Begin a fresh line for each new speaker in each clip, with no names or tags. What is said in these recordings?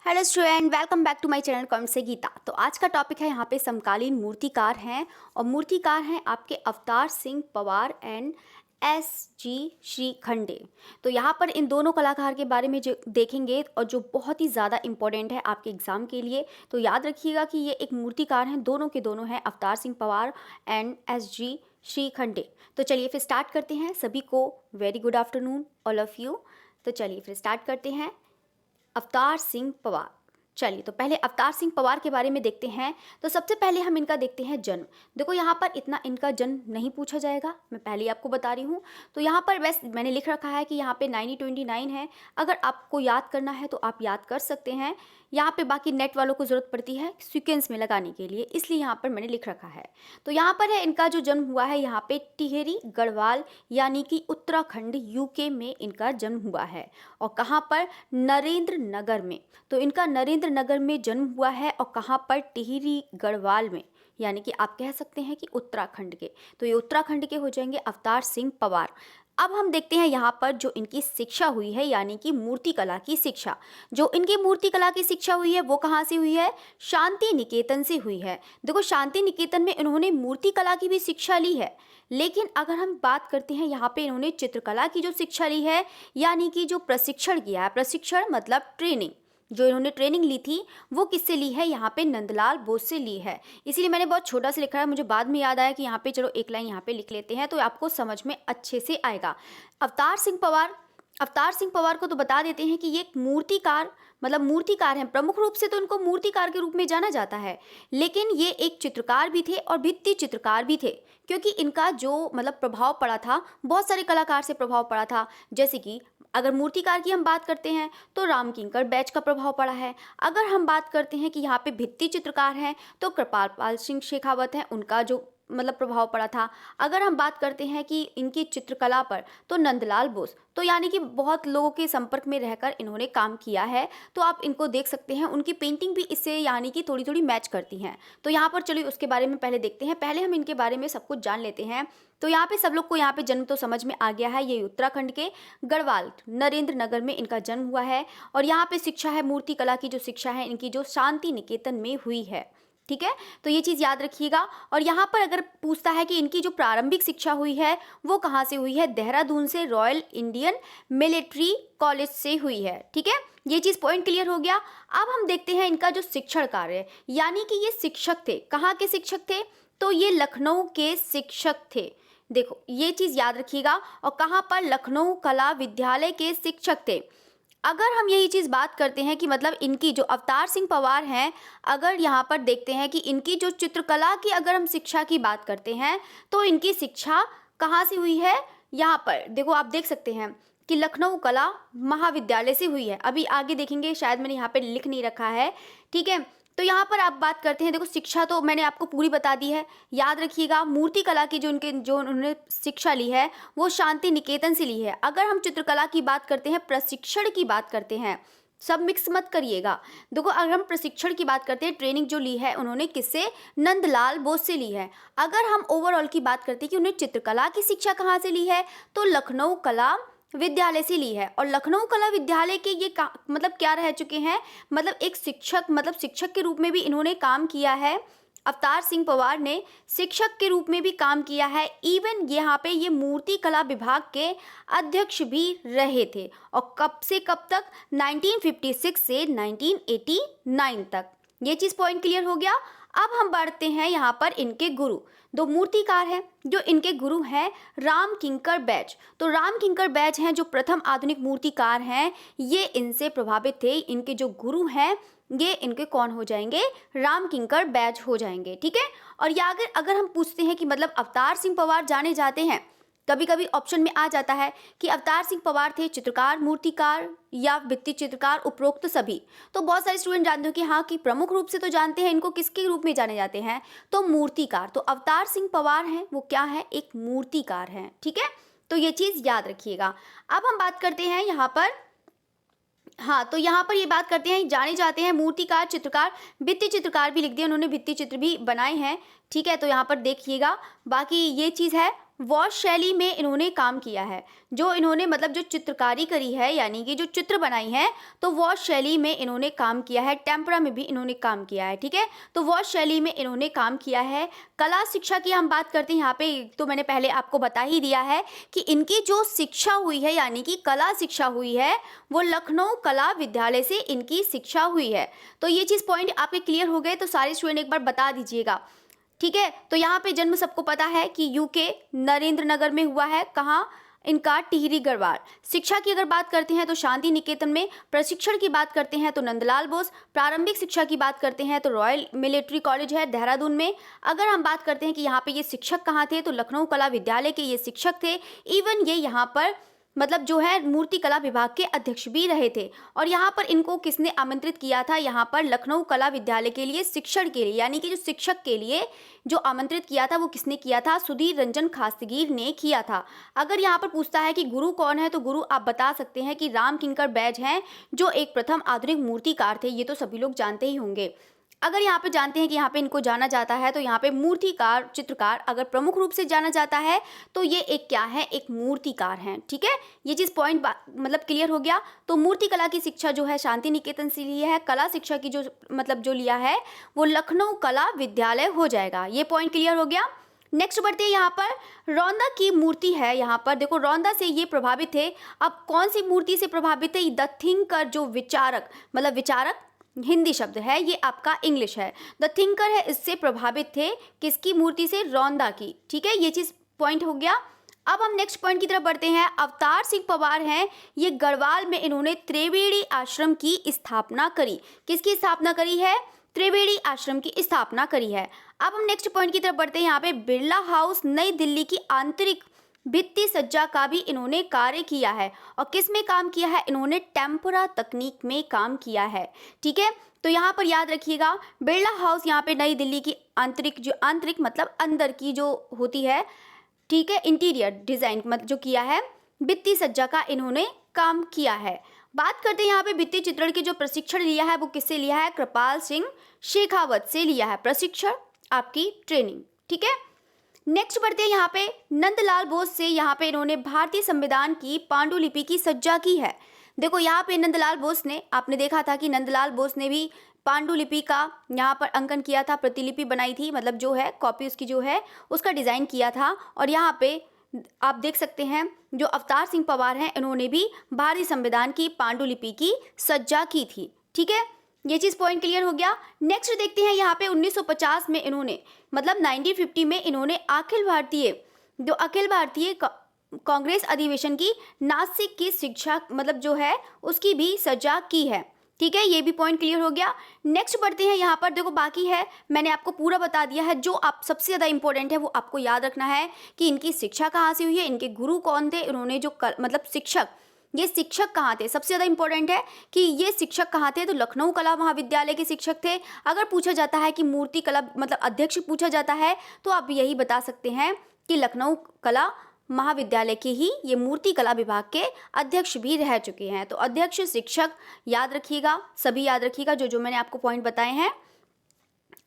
Hello student, welcome back to my channel comment से गीता। तो आज का टॉपिक है यहाँ पे समकालीन मूर्तिकार हैं और मूर्तिकार हैं आपके Avtar Singh Pawar and S G Shrikhande. तो यहाँ पर इन दोनों कलाकार के बारे में जो देखेंगे और जो बहुत ही ज़्यादा इम्पोर्टेंट है आपके एग्ज़ाम के लिए। तो याद रखिएगा कि ये एक मूर्तिकार हैं, दोनों के दोनों हैं Avtar Singh Pawar and S G Shrikhande. तो चलिए फिर स्टार्ट करते हैं। सभी को very good afternoon all of you. तो चलिए फिर स्टार्ट करते हैं। अवतार सिंह पवार। चलिए तो पहले अवतार सिंह पवार के बारे में देखते हैं। तो सबसे पहले हम इनका देखते हैं जन्म। देखो यहाँ पर इतना इनका जन्म नहीं पूछा जाएगा, मैं पहले ही आपको बता रही हूँ। तो यहाँ पर बस मैंने लिख रखा है कि यहाँ पे 1929 है। अगर आपको याद करना है तो आप याद कर सकते हैं। यहाँ पे बाकी नेट वालों को ज़रूरत पड़ती है सीक्वेंस में लगाने के लिए, इसलिए यहाँ पर मैंने लिख रखा है। तो यहाँ पर है इनका जो जन्म हुआ है यहाँ पे टिहरी गढ़वाल यानी कि उत्तराखंड यूके में इनका जन्म हुआ है। और कहाँ पर? नरेंद्र नगर में। तो इनका नरेंद्र नगर में जन्म हुआ है और कहाँ पर? टिहरी गढ़वाल में, यानी कि आप कह सकते हैं कि उत्तराखंड के। तो ये उत्तराखंड के हो जाएंगे अवतार सिंह पवार। अब हम देखते हैं यहाँ पर जो इनकी शिक्षा हुई है यानी कि मूर्तिकला की शिक्षा। जो इनकी मूर्तिकला की शिक्षा हुई है वो कहाँ से हुई है? शांति निकेतन से हुई है। देखो शांति निकेतन में इन्होंने मूर्तिकला की भी शिक्षा ली है, लेकिन अगर हम बात करते हैं यहाँ पे इन्होंने चित्रकला की जो शिक्षा ली है यानी कि जो प्रशिक्षण किया है, प्रशिक्षण मतलब ट्रेनिंग, जो इन्होंने ट्रेनिंग ली थी वो किससे ली है? यहाँ पे नंदलाल बोस से ली है। इसीलिए मैंने बहुत छोटा सा लिखा है, मुझे बाद में याद आया कि यहाँ पे चलो एक लाइन यहाँ पे लिख लेते हैं तो आपको समझ में अच्छे से आएगा। अवतार सिंह पवार, अवतार सिंह पवार को तो बता देते हैं कि ये एक मूर्तिकार मतलब मूर्तिकार हैं। प्रमुख रूप से तो इनको मूर्तिकार के रूप में जाना जाता है, लेकिन ये एक चित्रकार भी थे और भित्ति चित्रकार भी थे, क्योंकि इनका जो मतलब प्रभाव पड़ा था बहुत सारे कलाकार से प्रभाव पड़ा था। जैसे कि अगर मूर्तिकार की हम बात करते हैं तो राम किंकर बैच का प्रभाव पड़ा है। अगर हम बात करते हैं कि यहाँ पे भित्ति चित्रकार हैं तो कृपाल पाल सिंह शेखावत हैं, उनका जो मतलब प्रभाव पड़ा था। अगर हम बात करते हैं कि इनकी चित्रकला पर तो नंदलाल बोस, तो यानी कि बहुत लोगों के संपर्क में रहकर इन्होंने काम किया है। तो आप इनको देख सकते हैं, उनकी पेंटिंग भी इससे यानी कि थोड़ी थोड़ी मैच करती हैं। तो यहाँ पर चलिए उसके बारे में पहले देखते हैं। पहले हम इनके बारे में सब कुछ जान लेते हैं। तो यहाँ पे सब लोग को यहाँ पे जन्म तो समझ में आ गया है, ये उत्तराखंड के गढ़वाल नरेंद्र नगर में इनका जन्म हुआ है। और यहाँ पे शिक्षा है मूर्तिकला की जो शिक्षा है इनकी जो शांति निकेतन में हुई है। ठीक है, तो ये चीज़ याद रखिएगा। और यहाँ पर अगर पूछता है कि इनकी जो प्रारंभिक शिक्षा हुई है वो कहाँ से हुई है? देहरादून से रॉयल इंडियन मिलिट्री कॉलेज से हुई है। ठीक है, ये चीज़ पॉइंट क्लियर हो गया। अब हम देखते हैं इनका जो शिक्षण कार्य, यानी कि ये शिक्षक थे। कहाँ के शिक्षक थे? तो ये लखनऊ के शिक्षक थे। देखो ये चीज़ याद रखिएगा। और कहाँ पर? लखनऊ कला विद्यालय के शिक्षक थे। अगर हम यही चीज़ बात करते हैं कि मतलब इनकी जो अवतार सिंह पवार हैं, अगर यहाँ पर देखते हैं कि इनकी जो चित्रकला की अगर हम शिक्षा की बात करते हैं तो इनकी शिक्षा कहाँ से हुई है? यहाँ पर देखो आप देख सकते हैं कि लखनऊ कला महाविद्यालय से हुई है। अभी आगे देखेंगे, शायद मैंने यहाँ पर लिख नहीं रखा है। ठीक है, तो यहाँ पर आप बात करते हैं, देखो शिक्षा तो मैंने आपको पूरी बता दी है। याद रखिएगा मूर्तिकला की जो उन्होंने शिक्षा ली है वो शांति निकेतन से ली है। अगर हम चित्रकला की बात करते हैं, प्रशिक्षण की बात करते हैं, सब मिक्स मत करिएगा। देखो अगर हम प्रशिक्षण की बात करते हैं, ट्रेनिंग जो ली है उन्होंने किससे? नंदलाल बोस से ली है। अगर हम ओवरऑल की बात करते हैं कि उन्हें चित्रकला की शिक्षा कहाँ से ली है, तो लखनऊ कला विद्यालय से ली है। और लखनऊ कला विद्यालय के ये मतलब क्या रह चुके हैं? मतलब एक शिक्षक, मतलब शिक्षक के रूप में भी इन्होंने काम किया है। अवतार सिंह पवार ने शिक्षक के रूप में भी काम किया है। इवन यहाँ पे ये मूर्ति कला विभाग के अध्यक्ष भी रहे थे। और कब से कब तक? 1956 से 1989 तक। ये चीज़ पॉइंट क्लियर हो गया। अब हम बढ़ते हैं यहाँ पर इनके गुरु, दो मूर्तिकार हैं जो इनके गुरु हैं राम किंकर बैच। तो राम किंकर बैच हैं जो प्रथम आधुनिक मूर्तिकार हैं, ये इनसे प्रभावित थे। इनके जो गुरु हैं ये इनके कौन हो जाएंगे? राम किंकर बैच हो जाएंगे। ठीक है, और या अगर हम पूछते हैं कि मतलब अवतार सिंह पवार जाने जाते हैं, कभी कभी ऑप्शन में आ जाता है कि अवतार सिंह पवार थे चित्रकार, मूर्तिकार या भित्ति चित्रकार, उपरोक्त सभी। तो बहुत सारे स्टूडेंट जानते हो कि हाँ कि प्रमुख रूप से तो जानते हैं इनको किसके रूप में जाने जाते हैं? तो मूर्तिकार। तो अवतार सिंह पवार हैं वो क्या है? एक मूर्तिकार हैं। ठीक है, तो ये चीज़ याद रखिएगा। अब हम बात करते हैं यहाँ पर, हाँ तो यहाँ पर ये बात करते हैं, जाने जाते हैं मूर्तिकार, चित्रकार, भित्ति चित्रकार भी लिख दिया उन्होंने, भित्ति चित्र भी बनाए हैं। ठीक है, तो यहाँ पर देखिएगा, बाकी ये चीज़ है। वॉश शैली में इन्होंने काम किया है। जो इन्होंने मतलब जो चित्रकारी करी है, यानी कि जो चित्र बनाई है, तो वॉश शैली में इन्होंने काम किया है। टेम्परा में भी इन्होंने काम किया है, ठीक है। तो वॉश शैली में इन्होंने काम किया है। कला शिक्षा की हम बात करते हैं यहाँ पे, तो मैंने पहले आपको बता ही दिया है कि इनकी जो शिक्षा हुई है, यानी कि कला शिक्षा हुई है, वो लखनऊ कला विद्यालय से इनकी शिक्षा हुई है। तो ये चीज़ पॉइंट आपके क्लियर हो गए, तो सारे स्टूडेंट एक बार बता दीजिएगा, ठीक है। तो यहाँ पे जन्म सबको पता है कि यूके नरेंद्र नगर में हुआ है। कहाँ? इनका टिहरी गढ़वाल। शिक्षा की अगर बात करते हैं तो शांति निकेतन में। प्रशिक्षण की बात करते हैं तो नंदलाल बोस। प्रारंभिक शिक्षा की बात करते हैं तो रॉयल मिलिट्री कॉलेज है देहरादून में। अगर हम बात करते हैं कि यहाँ पे ये शिक्षक कहाँ थे, तो लखनऊ कला विद्यालय के ये शिक्षक थे। इवन ये यहाँ पर मतलब जो है मूर्ति कला विभाग के अध्यक्ष भी रहे थे। और यहाँ पर इनको किसने आमंत्रित किया था? यहाँ पर लखनऊ कला विद्यालय के लिए शिक्षण के लिए, यानी कि जो शिक्षक के लिए जो आमंत्रित किया था वो किसने किया था? सुधीर रंजन खासगीर ने किया था। अगर यहाँ पर पूछता है कि गुरु कौन है, तो गुरु आप बता सकते हैं कि राम किंकर बैज हैं, जो एक प्रथम आधुनिक मूर्तिकार थे। ये तो सभी लोग जानते ही होंगे। अगर यहाँ पे जानते हैं कि यहाँ पे इनको जाना जाता है, तो यहाँ पे मूर्तिकार, चित्रकार अगर प्रमुख रूप से जाना जाता है, तो ये एक क्या है? एक मूर्तिकार हैं, ठीक है। ये चीज़ पॉइंट मतलब क्लियर हो गया। तो मूर्ति कला की शिक्षा जो है शांति निकेतन से ली है। कला शिक्षा की जो मतलब जो लिया है वो लखनऊ कला विद्यालय हो जाएगा। ये पॉइंट क्लियर हो गया। नेक्स्ट बढ़ते हैं, यहाँ पर रौंदा की मूर्ति है। यहाँ पर देखो, रौंदा से ये प्रभावित थे। अब कौन सी मूर्ति से प्रभावित है? द थिंकर, जो विचारक, मतलब विचारक हिंदी शब्द है, ये आपका इंग्लिश है। द थिंकर है, इससे प्रभावित थे। किसकी मूर्ति से? रौंदा की, ठीक है। ये चीज़ पॉइंट हो गया। अब हम नेक्स्ट पॉइंट की तरफ बढ़ते हैं। अवतार सिंह पवार हैं, ये गढ़वाल में इन्होंने त्रिवेणी आश्रम की स्थापना करी। किसकी स्थापना करी है? त्रिवेणी आश्रम की स्थापना करी है। अब हम नेक्स्ट पॉइंट की तरफ बढ़ते हैं। यहाँ पे बिरला हाउस नई दिल्ली की आंतरिक भित्ति सज्जा का भी इन्होंने कार्य किया है। और किस में काम किया है? इन्होंने टेम्परा तकनीक में काम किया है, ठीक है। तो यहाँ पर याद रखिएगा, बिरला हाउस यहाँ पे नई दिल्ली की आंतरिक, जो आंतरिक मतलब अंदर की जो होती है, ठीक है, इंटीरियर डिजाइन मतलब जो किया है, भित्ति सज्जा का इन्होंने काम किया है। बात करते हैं यहाँ पे भित्ति चित्रण की जो प्रशिक्षण लिया है वो किससे लिया है? कृपाल सिंह शेखावत से लिया है प्रशिक्षण, आपकी ट्रेनिंग, ठीक है। नेक्स्ट बढ़ते हैं यहाँ पे नंदलाल बोस से। यहाँ पे इन्होंने भारतीय संविधान की पांडुलिपि की सज्जा की है। देखो, यहाँ पे नंदलाल बोस ने, आपने देखा था कि नंदलाल बोस ने भी पांडुलिपि का यहाँ पर अंकन किया था, प्रतिलिपि बनाई थी, मतलब जो है कॉपी उसकी जो है उसका डिज़ाइन किया था। और यहाँ पे आप देख सकते हैं जो अवतार सिंह पवार हैं, इन्होंने भी भारतीय संविधान की पांडुलिपि की सज्जा की थी, ठीक है। ये चीज़ पॉइंट क्लियर हो गया। नेक्स्ट देखते हैं, यहाँ पे 1950 में इन्होंने, मतलब 1950 में इन्होंने अखिल भारतीय कांग्रेस अधिवेशन की नासिक की शिक्षा मतलब जो है उसकी भी सज्जा की है, ठीक है। ये भी पॉइंट क्लियर हो गया। नेक्स्ट बढ़ते हैं, यहाँ पर देखो बाकी है, मैंने आपको पूरा बता दिया है। जो आप सबसे ज़्यादा इंपॉर्टेंट है वो आपको याद रखना है कि इनकी शिक्षा कहाँ से हुई है, इनके गुरु कौन थे, इन्होंने जो मतलब शिक्षक, ये शिक्षक कहाँ थे? सबसे ज़्यादा इंपॉर्टेंट है कि ये शिक्षक कहाँ थे, तो लखनऊ कला महाविद्यालय के शिक्षक थे। अगर पूछा जाता है कि मूर्ति कला मतलब अध्यक्ष पूछा जाता है, तो आप यही बता सकते हैं कि लखनऊ कला महाविद्यालय के ही ये मूर्ति कला विभाग के अध्यक्ष भी रह चुके हैं। तो अध्यक्ष, शिक्षक याद रखिएगा, सभी याद रखिएगा जो जो मैंने आपको पॉइंट बताए हैं।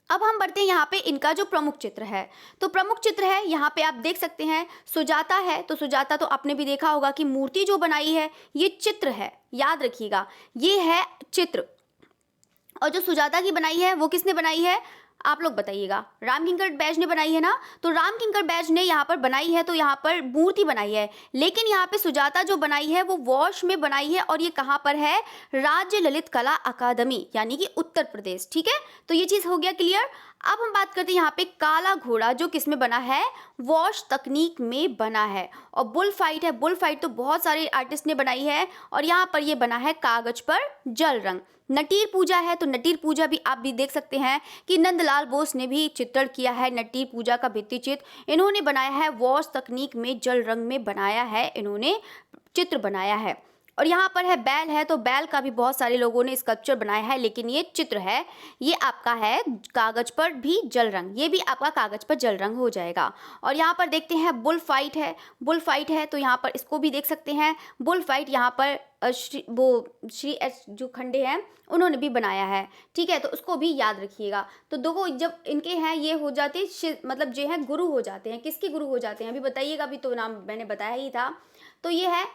अब हम बढ़ते हैं यहाँ पे इनका जो प्रमुख चित्र है, तो प्रमुख चित्र है यहाँ पे आप देख सकते हैं सुजाता है। तो सुजाता तो आपने भी देखा होगा कि मूर्ति जो बनाई है ये चित्र है, याद रखिएगा ये है चित्र। और जो सुजाता की बनाई है वो किसने बनाई है? आप लोग बताइएगा। राम किंकर बैज ने बनाई है ना। तो राम किंकर बैज ने यहाँ पर बनाई है, तो यहाँ पर मूर्ति बनाई है। लेकिन यहाँ पे सुजाता जो बनाई है वो वॉश में बनाई है, और ये कहाँ पर है? राज्य ललित कला अकादमी, यानी कि उत्तर प्रदेश, ठीक है। तो ये चीज़ हो गया क्लियर। अब हम बात करते हैं यहाँ पे काला घोड़ा, जो किस में बना है? वॉश तकनीक में बना है। और बुल फाइट है, बुल फाइट तो बहुत सारे आर्टिस्ट ने बनाई है, और यहाँ पर ये बना है कागज पर जल रंग। नटीर पूजा है, तो नटीर पूजा भी आप भी देख सकते हैं कि नंदलाल बोस ने भी चित्रण किया है नटीर पूजा का भित्ति चित्र। इन्होंने बनाया है वॉश तकनीक में, जल रंग में बनाया है, इन्होंने चित्र बनाया है। और यहाँ पर है बैल है, तो बैल का भी बहुत सारे लोगों ने स्कल्पचर बनाया है, लेकिन ये चित्र है, ये आपका है कागज पर भी जल रंग, ये भी आपका कागज पर जल रंग हो जाएगा। और यहाँ पर देखते हैं बुल फाइट है, बुल फाइट है, तो यहाँ पर इसको भी देख सकते हैं। बुल फाइट यहाँ पर श्री एस जो खंडे हैं उन्होंने भी बनाया है, ठीक है, तो उसको भी याद रखिएगा। तो देखो जब इनके हैं ये हो जाते मतलब जो है गुरु हो जाते हैं, किसके गुरु हो जाते हैं अभी बताइएगा, अभी तो नाम मैंने बताया ही था। तो ये है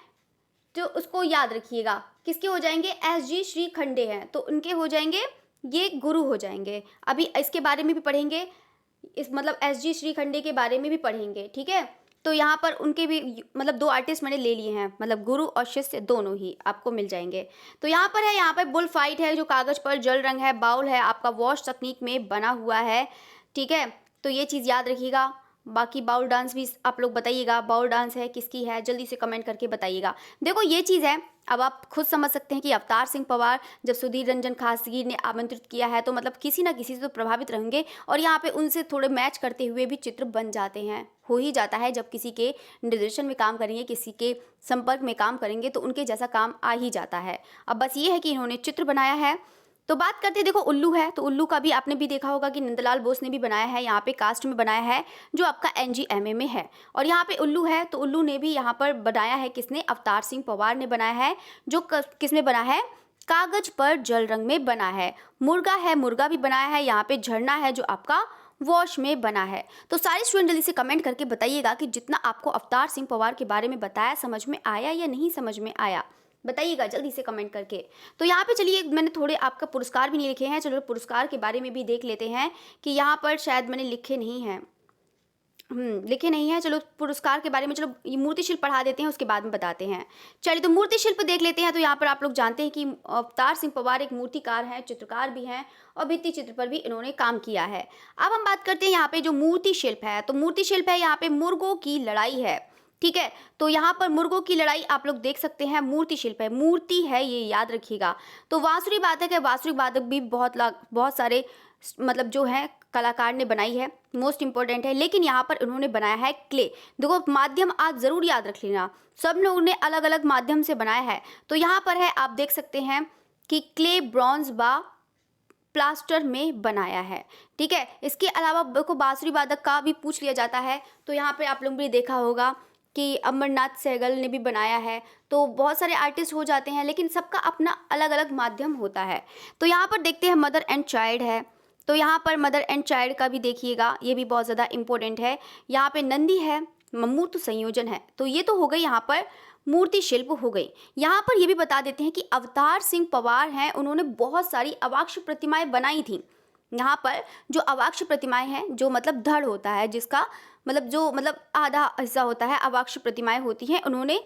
जो उसको याद रखिएगा, किसके हो जाएंगे, एस जी श्री खंडे हैं तो उनके हो जाएंगे, ये गुरु हो जाएंगे। अभी इसके बारे में भी पढ़ेंगे, इस मतलब एस जी श्री खंडे के बारे में भी पढ़ेंगे, ठीक है। तो यहाँ पर उनके भी मतलब 2 आर्टिस्ट मैंने ले लिए हैं, मतलब गुरु और शिष्य दोनों ही आपको मिल जाएंगे। तो यहाँ पर है, यहाँ पर बुल फाइट है जो कागज़ पर जल रंग है, बाउल है आपका वॉश तकनीक में बना हुआ है, ठीक है। तो ये चीज़ याद रखिएगा। बाकी बाउल डांस भी आप लोग बताइएगा, बाउल डांस है किसकी है, जल्दी से कमेंट करके बताइएगा। देखो ये चीज़ है, अब आप खुद समझ सकते हैं कि अवतार सिंह पवार जब सुधीर रंजन खासगी ने आमंत्रित किया है तो मतलब किसी ना किसी से तो प्रभावित रहेंगे, और यहाँ पे उनसे थोड़े मैच करते हुए भी चित्र बन जाते हैं, हो ही जाता है। जब किसी के निर्देशन में काम करेंगे, किसी के संपर्क में काम करेंगे तो उनके जैसा काम आ ही जाता है। अब बस ये है कि इन्होंने चित्र बनाया है। तो बात करते हैं, देखो उल्लू है, तो उल्लू का भी आपने भी देखा होगा कि नंदलाल बोस ने भी बनाया है, यहाँ पे कास्ट में बनाया है जो आपका एनजीएमए में है। और यहाँ पे उल्लू है तो उल्लू ने भी यहाँ पर बनाया है, किसने, अवतार सिंह पवार ने बनाया है, जो किस में बना है, कागज पर जल रंग में बना है। मुर्गा है, मुर्गा भी बनाया है, यहाँ पे झरना है जो आपका वॉश में बना है। तो सारे स्टूडेंट जल्दी से कमेंट करके बताइएगा कि जितना आपको अवतार सिंह पवार के बारे में बताया समझ में आया या नहीं समझ में आया, बताइएगा जल्दी से कमेंट करके। तो यहाँ पे चलिए मैंने थोड़े आपका पुरस्कार भी नहीं लिखे हैं, चलो पुरस्कार के बारे में भी देख लेते हैं कि यहाँ पर शायद मैंने लिखे नहीं हैं, लिखे नहीं है। चलो पुरस्कार के बारे में, चलो ये मूर्ति शिल्प पढ़ा देते हैं, उसके बाद में बताते हैं। चलिए तो मूर्ति शिल्प देख लेते हैं। तो यहाँ पर आप लोग जानते हैं कि अवतार सिंह पवार एक मूर्तिकार हैं, चित्रकार भी हैं और भित्ति चित्र पर भी इन्होंने काम किया है। अब हम बात करते हैं यहाँ पे जो मूर्ति शिल्प है, तो मूर्ति शिल्प है यहाँ पे मुर्गों की लड़ाई है, ठीक है। तो यहाँ पर मुर्गों की लड़ाई आप लोग देख सकते हैं, मूर्ति शिल्प है, मूर्ति है ये याद रखिएगा। तो बांसुरी वादक है, बांसुरी वादक भी बहुत सारे मतलब जो है कलाकार ने बनाई है, मोस्ट इंपॉर्टेंट है, लेकिन यहाँ पर उन्होंने बनाया है क्ले। देखो माध्यम आप ज़रूर याद रख लेना, सब लोगों ने अलग अलग माध्यम से बनाया है। तो यहाँ पर है आप देख सकते हैं कि क्ले, ब्रॉन्ज बा प्लास्टर में बनाया है, ठीक है। इसके अलावा देखो बांसुरी वादक का भी पूछ लिया जाता है, तो यहाँ पे आप लोग भी देखा होगा कि अमरनाथ सहगल ने भी बनाया है। तो बहुत सारे आर्टिस्ट हो जाते हैं, लेकिन सबका अपना अलग अलग माध्यम होता है। तो यहाँ पर देखते हैं मदर एंड चाइल्ड है, तो यहाँ पर मदर एंड चाइल्ड का भी देखिएगा, ये भी बहुत ज़्यादा इम्पोर्टेंट है। यहाँ पे नंदी है, मूर्त संयोजन है, तो ये तो हो गई यहाँ पर मूर्ति शिल्प हो गई। यहाँ पर ये भी बता देते हैं कि अवतार सिंह पवार हैं, उन्होंने बहुत सारी अवाक्ष प्रतिमाएं बनाई थी। यहाँ पर जो अवाक्ष प्रतिमाएं हैं, जो मतलब धड़ होता है, जिसका मतलब जो मतलब आधा हिस्सा होता है, अवाक्ष प्रतिमाएं होती हैं, उन्होंने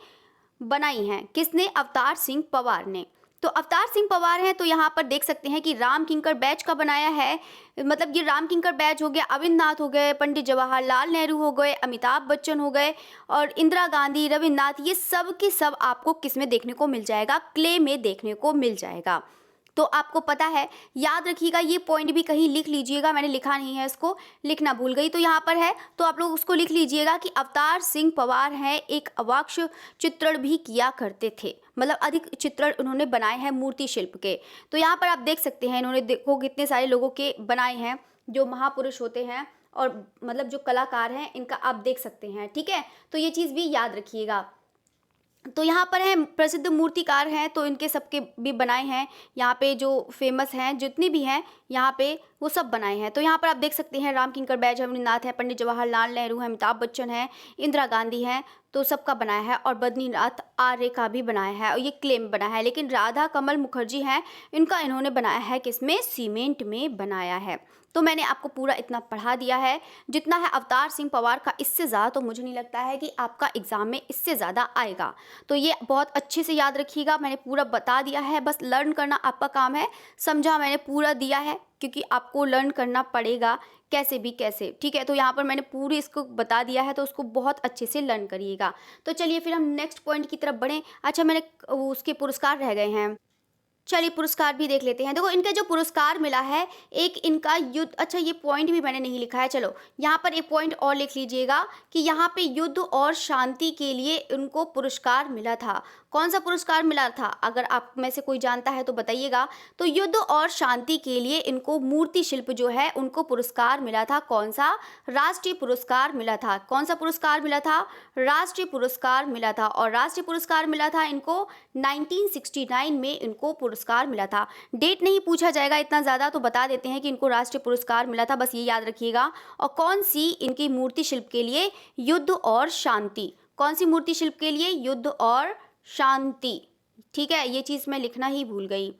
बनाई हैं। किसने, अवतार सिंह पवार ने। तो अवतार सिंह पवार हैं, तो यहाँ पर देख सकते हैं कि राम किंकर बैच का बनाया है, मतलब ये राम किंकर बैच हो गया, अविंद्रनाथ हो गए, पंडित जवाहरलाल नेहरू हो गए, अमिताभ बच्चन हो गए और इंदिरा गांधी, रविन्द्रनाथ, ये सब के सब आपको किस में देखने को मिल जाएगा, क्ले में देखने को मिल जाएगा। तो आपको पता है, याद रखिएगा, ये पॉइंट भी कहीं लिख लीजिएगा, मैंने लिखा नहीं है, इसको लिखना भूल गई, तो यहाँ पर है तो आप लोग उसको लिख लीजिएगा कि अवतार सिंह पवार हैं, एक अवाक्ष चित्रण भी किया करते थे, मतलब अधिक चित्रण उन्होंने बनाए हैं मूर्ति शिल्प के। तो यहाँ पर आप देख सकते हैं, इन्होंने देखो कितने सारे लोगों के बनाए हैं जो महापुरुष होते हैं और मतलब जो कलाकार हैं, इनका आप देख सकते हैं, ठीक है। तो ये चीज़ भी याद रखिएगा। तो यहाँ पर है प्रसिद्ध मूर्तिकार हैं, तो इनके सबके भी बनाए हैं, यहाँ पे जो फेमस हैं जितने भी हैं यहाँ पे वो सब बनाए हैं। तो यहाँ पर आप देख सकते हैं राम किंकर बैच, अमरनाथ है, पंडित जवाहरलाल नेहरू है, अमिताभ बच्चन है, इंदिरा गांधी हैं, तो सबका बनाया है। और बद्रीनाथ आर्य का भी बनाया है और ये क्ले में बना है। लेकिन राधा कमल मुखर्जी हैं, इनका इन्होंने बनाया है किसमें, सीमेंट में बनाया है। तो मैंने आपको पूरा इतना पढ़ा दिया है जितना है अवतार सिंह पवार का, इससे ज़्यादा तो मुझे नहीं लगता है कि आपका एग्ज़ाम में इससे ज़्यादा आएगा। तो ये बहुत अच्छे से याद रखिएगा, मैंने पूरा बता दिया है, बस लर्न करना आपका काम है। समझा मैंने पूरा दिया है क्योंकि आपको लर्न करना पड़ेगा कैसे भी कैसे, ठीक है। तो यहाँ पर मैंने पूरी इसको बता दिया है, तो उसको बहुत अच्छे से लर्न करिएगा। तो चलिए फिर हम नेक्स्ट पॉइंट की तरफ बढ़ें। अच्छा, मैंने उसके पुरस्कार रह गए हैं, चलिए पुरस्कार भी देख लेते हैं। देखो इनका जो पुरस्कार मिला है, एक इनका युद्ध, अच्छा ये पॉइंट भी मैंने नहीं लिखा है, चलो यहाँ पर एक पॉइंट और लिख लीजिएगा कि यहाँ पे युद्ध और शांति के लिए इनको पुरस्कार मिला था। कौन सा पुरस्कार मिला था? अगर आप में से कोई जानता है तो बताइएगा। तो युद्ध और शांति के लिए इनको मूर्ति शिल्प जो है उनको पुरस्कार मिला था। कौन सा? राष्ट्रीय पुरस्कार मिला था। कौन सा पुरस्कार मिला था? राष्ट्रीय पुरस्कार मिला था। और राष्ट्रीय पुरस्कार मिला था इनको 1969 में इनको पुरस्कार मिला था। डेट नहीं पूछा जाएगा इतना ज़्यादा, तो बता देते हैं कि इनको राष्ट्रीय पुरस्कार मिला था, बस ये याद रखिएगा। और कौन सी इनकी मूर्ति शिल्प के लिए? युद्ध और शांति। कौन सी मूर्ति शिल्प के लिए? युद्ध और शांति। ठीक है, ये चीज़ मैं लिखना ही भूल गई।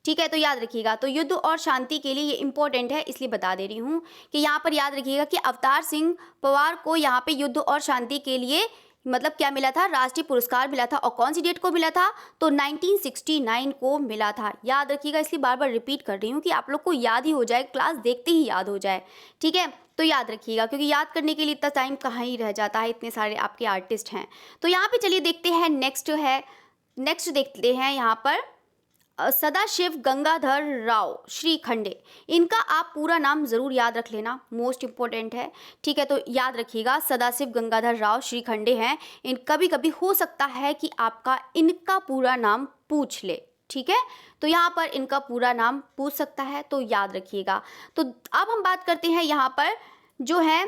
ठीक है, तो याद रखिएगा। तो युद्ध और शांति के लिए ये इंपॉर्टेंट है, इसलिए बता दे रही हूँ कि यहाँ पर याद रखिएगा कि अवतार सिंह पवार को यहाँ पे युद्ध और शांति के लिए मतलब क्या मिला था? राष्ट्रीय पुरस्कार मिला था। और कौन सी डेट को मिला था? तो 1969 को मिला था। याद रखिएगा, इसलिए बार बार रिपीट कर रही हूँ कि आप लोग को याद ही हो जाए, क्लास देखते ही याद हो जाए। ठीक है, तो याद रखिएगा, क्योंकि याद करने के लिए इतना टाइम कहाँ ही रह जाता है, इतने सारे आपके आर्टिस्ट हैं। तो यहाँ पे चलिए देखते हैं, नेक्स्ट देखते हैं यहाँ पर सदाशिव गंगाधर राव श्रीखंडे। इनका आप पूरा नाम ज़रूर याद रख लेना, मोस्ट इम्पोर्टेंट है। ठीक है, तो याद रखिएगा, सदाशिव गंगाधर राव श्रीखंडे हैं। इन कभी कभी हो सकता है कि आपका इनका पूरा नाम पूछ ले। ठीक है, तो यहाँ पर इनका पूरा नाम पूछ सकता है, तो याद रखिएगा। तो अब हम बात करते हैं यहाँ पर जो है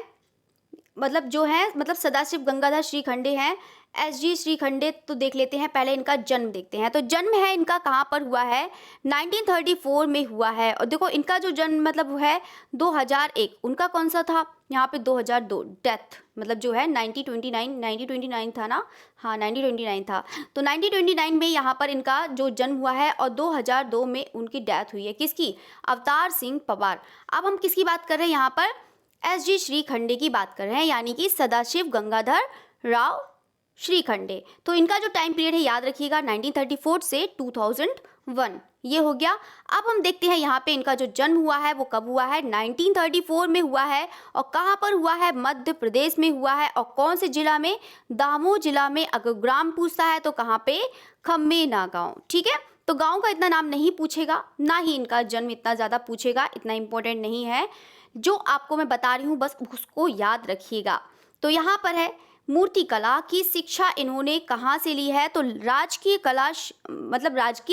मतलब सदाशिव गंगाधर श्रीखंडे हैं, एसजी श्रीखंडे। तो देख लेते हैं, पहले इनका जन्म देखते हैं। तो जन्म है इनका कहाँ पर हुआ है? 1934 में हुआ है। और देखो इनका जो जन्म मतलब है 2001, उनका कौन सा था? यहाँ पे 2002 डेथ, मतलब जो है 1929 था ना, हाँ 1929 था। तो 1929 में यहाँ पर इनका जो जन्म हुआ है और 2002 में उनकी डेथ हुई है। किसकी? अवतार सिंह पवार। अब हम किसकी बात कर रहे हैं यहाँ पर? एसजी श्रीखंडे की बात कर रहे हैं, यानी कि सदाशिव गंगाधर राव श्रीखंडे। तो इनका जो टाइम पीरियड है याद रखिएगा 1934 से 2001, ये हो गया। अब हम देखते हैं यहाँ पे इनका जो जन्म हुआ है वो कब हुआ है? 1934 में हुआ है। और कहाँ पर हुआ है? मध्य प्रदेश में हुआ है। और कौन से जिला में? दामोह जिला में। अगर ग्राम पूछता है तो कहाँ पे? खम्मेना गाँव। ठीक है, तो गाँव का इतना नाम नहीं पूछेगा, ना ही इनका जन्म इतना ज़्यादा पूछेगा, इतना इंपॉर्टेंट नहीं है। जो आपको मैं बता रही हूँ बस उसको याद रखिएगा। तो यहाँ पर है मूर्ति कला की शिक्षा इन्होंने कहाँ से ली है? तो राजकीय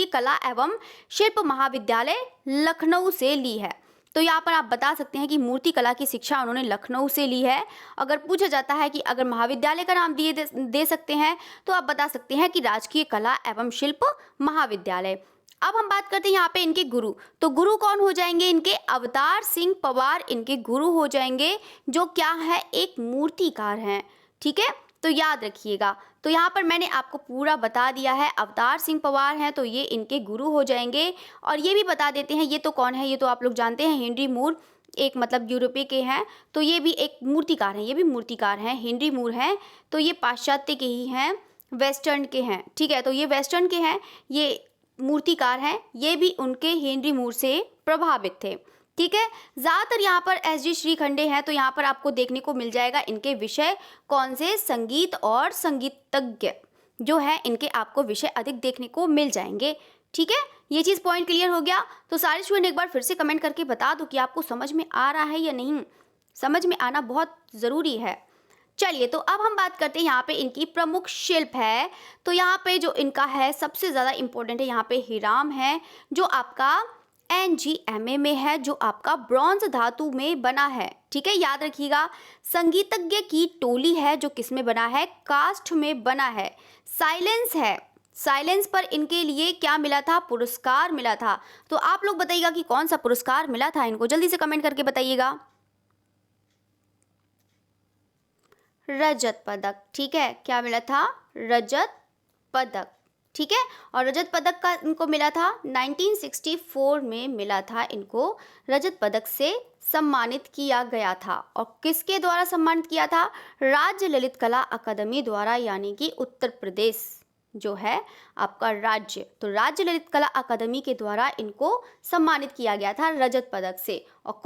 कला एवं शिल्प महाविद्यालय लखनऊ से ली है। तो यहाँ पर आप बता सकते हैं कि मूर्ति कला की शिक्षा उन्होंने लखनऊ से ली है। अगर पूछा जाता है कि अगर महाविद्यालय का नाम दे सकते हैं तो आप बता सकते हैं कि राजकीय कला एवं शिल्प महाविद्यालय। अब हम बात करते हैं यहाँ पे इनके गुरु। तो गुरु कौन हो जाएंगे इनके? अवतार सिंह पवार इनके गुरु हो जाएंगे, जो क्या है? एक मूर्तिकार हैं। ठीक है, तो याद रखिएगा। तो यहाँ पर मैंने आपको पूरा बता दिया है, अवतार सिंह पवार हैं तो ये इनके गुरु हो जाएंगे। और ये भी बता देते हैं, ये तो कौन है? ये तो आप लोग जानते हैं, हेनरी मूर, एक मतलब यूरोपीय के हैं। तो ये भी एक मूर्तिकार हैं, ये भी मूर्तिकार हैं, हेनरी मूर हैं। तो ये पाश्चात्य के ही हैं, वेस्टर्न के हैं। ठीक है, तो ये वेस्टर्न के हैं, ये मूर्तिकार हैं, ये भी उनके हेनरी मूर से प्रभावित थे। ठीक है, ज़्यादातर यहाँ पर एसजी श्रीखंडे हैं, तो यहाँ पर आपको देखने को मिल जाएगा इनके विषय कौन से? संगीत और संगीतज्ञ जो है इनके आपको विषय अधिक देखने को मिल जाएंगे। ठीक है, ये चीज़ पॉइंट क्लियर हो गया। तो सारे स्टूडेंट एक बार फिर से कमेंट करके बता दो कि आपको समझ में आ रहा है या नहीं। समझ में आना बहुत ज़रूरी है। चलिए, तो अब हम बात करते हैं यहाँ पे इनकी प्रमुख शिल्प है। तो यहाँ पे जो इनका है सबसे ज़्यादा इम्पोर्टेंट है यहाँ पे हीराम है, जो आपका NGMA में है, जो आपका ब्रॉन्ज धातु में बना है। ठीक है, याद रखिएगा। संगीतज्ञ की टोली है, जो किस में बना है? कास्ट में बना है। साइलेंस है, साइलेंस पर इनके लिए क्या मिला था? पुरस्कार मिला था। तो आप लोग बताइएगा कि कौन सा पुरस्कार मिला था इनको, जल्दी से कमेंट करके बताइएगा। रजत पदक। ठीक है, क्या मिला था? रजत पदक। ठीक है, और रजत पदक का इनको मिला था 1964 में मिला था इनको, रजत पदक से सम्मानित किया गया था। और किसके द्वारा सम्मानित किया था? राज्य ललित कला अकादमी द्वारा, यानी कि उत्तर प्रदेश जो है आपका राज्य, तो राज्य ललित कला अकादमी के द्वारा इनको सम्मानित किया गया था रजत पदक से। और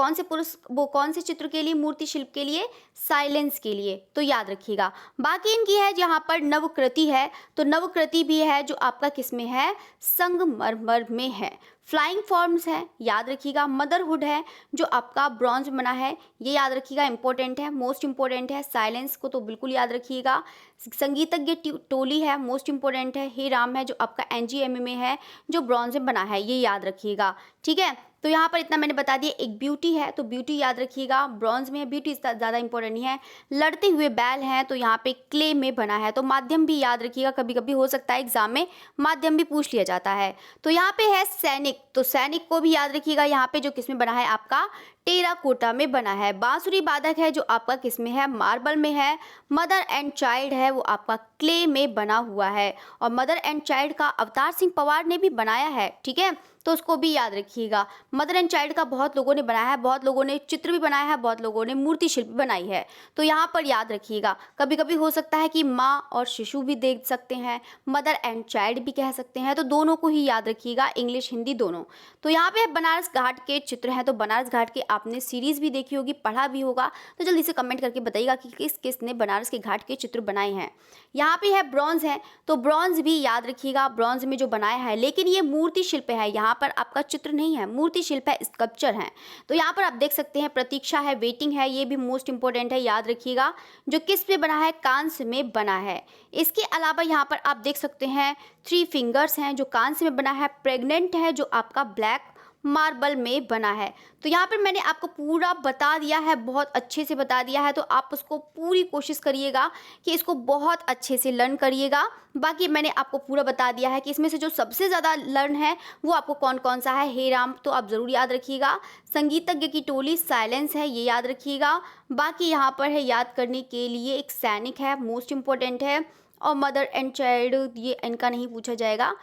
कौन से चित्र के लिए, मूर्ति शिल्प के लिए, साइलेंस के लिए, तो याद रखिएगा। बाकी इनकी है यहाँ पर नवकृति है, तो नवकृति भी है जो आपका किस में है, संगमरमर में है। फ्लाइंग फॉर्म्स है, याद रखिएगा। मदरहुड है जो आपका ब्रॉन्ज में बना है, ये याद रखिएगा, इंपॉर्टेंट है, मोस्ट इंपॉर्टेंट है। साइलेंस को तो बिल्कुल याद रखिएगा। संगीतज्ञ टोली है, मोस्ट इंपॉर्टेंट है। हे राम है जो आपका एनजीएमए में है, जो ब्रॉन्ज में बना है, ये याद रखिएगा। ठीक है, तो यहाँ पर इतना मैंने बता दिया। एक ब्यूटी है, तो ब्यूटी याद रखिएगा, ब्रॉन्ज में है, ब्यूटी ज़्यादा इंपॉर्टेंट नहीं है। लड़ते हुए बैल हैं, तो यहाँ पे क्ले में बना है, तो माध्यम भी याद रखिएगा, कभी कभी हो सकता है एग्जाम में माध्यम भी पूछ लिया जाता है। तो यहाँ पे है सैनिक, तो सैनिक को भी याद रखिएगा, यहाँ पे जो किस में बना है, आपका टेराकोटा में बना है। बांसुरी बाधक है जो आपका किस में है, मार्बल में है। मदर एंड चाइल्ड है वो आपका क्ले में बना हुआ है, और मदर एंड चाइल्ड का अवतार सिंह पवार ने भी बनाया है। ठीक है, तो उसको भी याद रखिएगा। मदर एंड चाइल्ड का बहुत लोगों ने बनाया है, बहुत लोगों ने चित्र भी बनाया है, बहुत लोगों ने मूर्ति शिल्प बनाई है, तो यहाँ पर याद रखिएगा। कभी कभी हो सकता है कि माँ और शिशु भी देख सकते हैं, मदर एंड चाइल्ड भी कह सकते हैं, तो दोनों को ही याद रखिएगा, इंग्लिश हिंदी दोनों। तो यहाँ पे बनारस घाट के चित्र हैं, तो बनारस घाट के आपने सीरीज भी देखी होगी, पढ़ा भी होगा, तो जल्दी से कमेंट करके बताइएगा कि किस किस ने बनारस के घाट के चित्र बनाए हैं। यहाँ पे है ब्रॉन्ज है, तो ब्रॉन्ज भी याद रखिएगा, ब्रॉन्ज में जो बनाया है, लेकिन ये मूर्ति शिल्प है, यहाँ पर आपका चित्र नहीं है, मूर्ति शिल्प है, स्कल्पचर है। तो यहाँ पर आप देख सकते हैं प्रतीक्षा है, वेटिंग है, ये भी मोस्ट इंपॉर्टेंट है, याद रखिएगा, जो किस पे बना है, कांस्य में बना है। इसके अलावा यहाँ पर आप देख सकते हैं थ्री फिंगर्स हैं जो कांस्य में बना है। प्रेग्नेंट है जो आपका ब्लैक मार्बल में बना है। तो यहाँ पर मैंने आपको पूरा बता दिया है, बहुत अच्छे से बता दिया है, तो आप उसको पूरी कोशिश करिएगा कि इसको बहुत अच्छे से लर्न करिएगा। बाकी मैंने आपको पूरा बता दिया है कि इसमें से जो सबसे ज़्यादा लर्न है वो आपको कौन कौन सा है। हे राम तो आप ज़रूर याद रखिएगा, संगीतज्ञ की टोली साइलेंस है, ये याद रखिएगा। बाकी यहाँ पर है याद करने के लिए एक सैनिक है, मोस्ट इम्पोर्टेंट है, और मदर एंड चाइल्ड ये इनका नहीं पूछा जाएगा।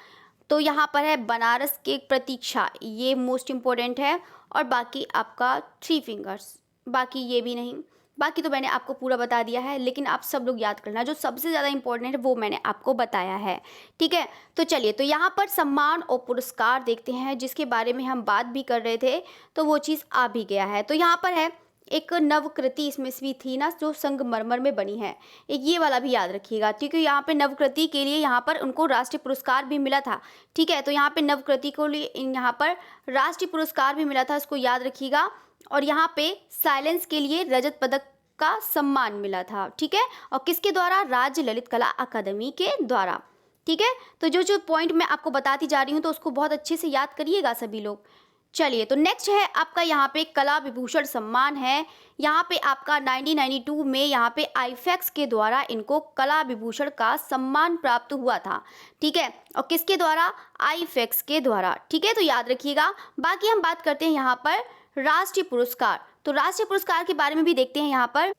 तो यहाँ पर है बनारस के प्रतीक्षा, ये मोस्ट इम्पोर्टेंट है, और बाकी आपका थ्री फिंगर्स, बाकी ये भी नहीं। बाकी तो मैंने आपको पूरा बता दिया है, लेकिन आप सब लोग याद करना, जो सबसे ज़्यादा इंपॉर्टेंट है वो मैंने आपको बताया है। ठीक है, तो चलिए, तो यहाँ पर सम्मान और पुरस्कार देखते हैं, जिसके बारे में हम बात भी कर रहे थे, तो वो चीज़ आ भी गया है। तो यहाँ पर है एक नवकृति, इसमें भी थी ना जो संगमरमर में बनी है, एक ये वाला भी याद रखिएगा, क्योंकि यहाँ पे नवकृति के लिए यहाँ पर उनको राष्ट्रीय पुरस्कार भी मिला था। ठीक है, तो यहाँ पे नवकृति को लिए यहाँ पर राष्ट्रीय पुरस्कार भी मिला था, इसको याद रखिएगा। और यहाँ पे साइलेंस के लिए रजत पदक का सम्मान मिला था। ठीक है, और किसके द्वारा, राज्य ललित कला अकादमी के द्वारा। ठीक है, तो जो जो पॉइंट मैं आपको बताती जा रही हूँ, तो उसको बहुत अच्छे से याद करिएगा सभी लोग। चलिए, तो नेक्स्ट है आपका यहाँ पे कला विभूषण सम्मान है। यहाँ पे आपका 1992 में यहाँ पे आईफेक्स के द्वारा इनको कला विभूषण का सम्मान प्राप्त हुआ था। ठीक है, और किसके द्वारा, आईफेक्स के द्वारा। ठीक है, तो याद रखिएगा। बाकी हम बात करते हैं यहाँ पर राष्ट्रीय पुरस्कार, तो राष्ट्रीय पुरस्कार के बारे में भी देखते हैं यहाँ पर।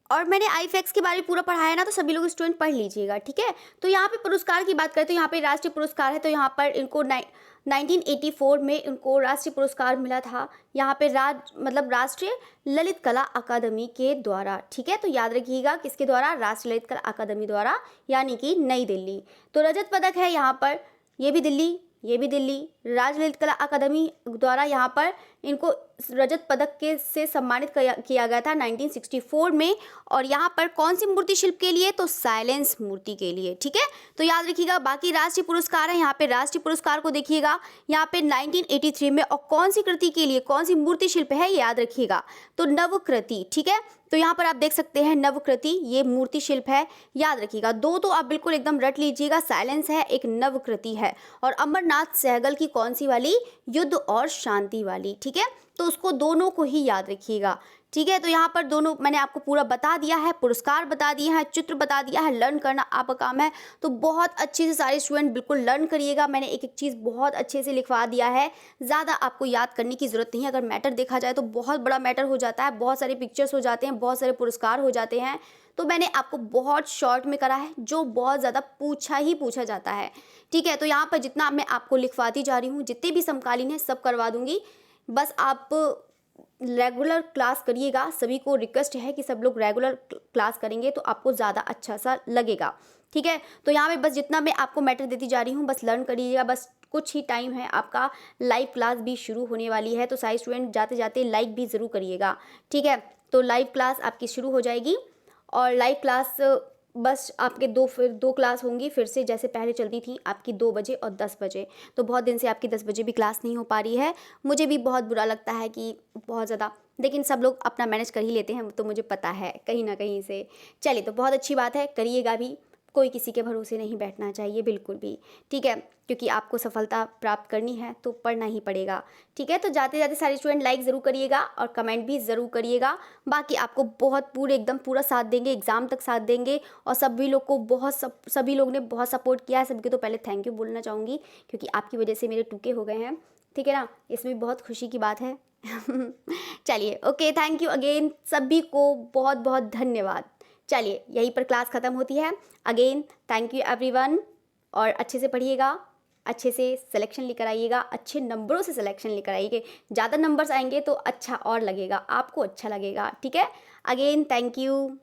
और मैंने आईफेक्स के बारे में पूरा पढ़ाया है ना, तो सभी लोग स्टूडेंट पढ़ लीजिएगा। ठीक है, तो यहाँ पे पुरस्कार की बात करें तो यहाँ पे राष्ट्रीय पुरस्कार है, तो यहाँ पर इनको 1984 में इनको राष्ट्रीय पुरस्कार मिला था, यहाँ पे राष्ट्रीय ललित कला अकादमी के द्वारा। ठीक है, तो याद रखिएगा किसके द्वारा, राष्ट्रीय ललित कला अकादमी द्वारा, यानी कि नई दिल्ली। तो रजत पदक है यहाँ पर, ये भी दिल्ली, ये भी दिल्ली, राज्य ललित कला अकादमी द्वारा यहाँ पर इनको रजत पदक के से सम्मानित किया गया था 1964 में। और यहाँ पर कौन सी मूर्ति शिल्प के लिए, तो साइलेंस मूर्ति के लिए। ठीक है, तो याद रखिएगा। बाकी राष्ट्रीय पुरस्कार है, यहाँ पे राष्ट्रीय पुरस्कार को देखिएगा, यहाँ पे 1983 में, और कौन सी कृति के लिए, कौन सी मूर्ति शिल्प है, याद रखिएगा, तो नवकृति। ठीक है, तो यहाँ पर आप देख सकते हैं नवकृति, ये मूर्ति शिल्प है, याद रखिएगा। दो तो आप बिल्कुल एकदम रट लीजिएगा, साइलेंस है, एक नवकृति है। और अमरनाथ सहगल की कौन सी वाली, युद्ध और शांति वाली। ठीक है, तो उसको दोनों को ही याद रखिएगा। ठीक है, तो यहाँ पर दोनों मैंने आपको पूरा बता दिया है, पुरस्कार बता दिए हैं, चित्र बता दिया है, लर्न करना आपका काम है। तो बहुत अच्छे से सारे स्टूडेंट बिल्कुल लर्न करिएगा। मैंने एक एक चीज़ बहुत अच्छे से लिखवा दिया है, ज़्यादा आपको याद करने की ज़रूरत नहीं है। अगर मैटर देखा जाए तो बहुत बड़ा मैटर हो जाता है, बहुत सारे पिक्चर्स हो जाते हैं, बहुत सारे पुरस्कार हो जाते हैं। तो मैंने आपको बहुत शॉर्ट में करा है, जो बहुत ज़्यादा पूछा जाता है। ठीक है, तो यहाँ पर जितना मैं आपको लिखवाती जा रही हूँ, जितने भी समकालीन हैं सब करवा दूँगी। बस आप रेगुलर क्लास करिएगा, सभी को रिक्वेस्ट है कि सब लोग रेगुलर क्लास करेंगे तो आपको ज़्यादा अच्छा सा लगेगा। ठीक है, तो यहाँ पे बस जितना मैं आपको मैटर देती जा रही हूँ, बस लर्न करिएगा, बस कुछ ही टाइम है, आपका लाइव क्लास भी शुरू होने वाली है। तो सारे स्टूडेंट जाते जाते लाइक भी ज़रूर करिएगा, ठीक है। तो लाइव क्लास आपकी शुरू हो जाएगी और लाइव क्लास बस आपके फिर दो क्लास होंगी फिर से, जैसे पहले चलती थी आपकी 2 बजे और 10 बजे। तो बहुत दिन से आपकी 10 बजे भी क्लास नहीं हो पा रही है। मुझे भी बहुत बुरा लगता है कि बहुत ज़्यादा, लेकिन सब लोग अपना मैनेज कर ही लेते हैं, तो मुझे पता है कहीं ना कहीं से। चलिए, तो बहुत अच्छी बात है, करिएगा भी। कोई किसी के भरोसे नहीं बैठना चाहिए बिल्कुल भी, ठीक है, क्योंकि आपको सफलता प्राप्त करनी है तो पढ़ना ही पड़ेगा, ठीक है। तो जाते जाते सारे स्टूडेंट लाइक ज़रूर करिएगा और कमेंट भी ज़रूर करिएगा। बाकी आपको बहुत एकदम पूरा साथ देंगे, एग्ज़ाम तक साथ देंगे। और सभी लोग को सभी लोग ने बहुत सपोर्ट किया है। सभी को तो पहले थैंक यू बोलना चाहूँगी, क्योंकि आपकी वजह से मेरे 2K हो गए हैं, ठीक है ना। इसमें बहुत खुशी की बात है। चलिए, ओके, थैंक यू अगेन, सभी को बहुत बहुत धन्यवाद। चलिए, यहीं पर क्लास ख़त्म होती है। अगेन थैंक यू एवरीवन, और अच्छे से पढ़िएगा, अच्छे से सिलेक्शन लेकर आइएगा, अच्छे नंबरों से सिलेक्शन लेकर आइएगा। ज़्यादा नंबर्स आएंगे तो अच्छा और लगेगा, आपको अच्छा लगेगा, ठीक है। Again thank you.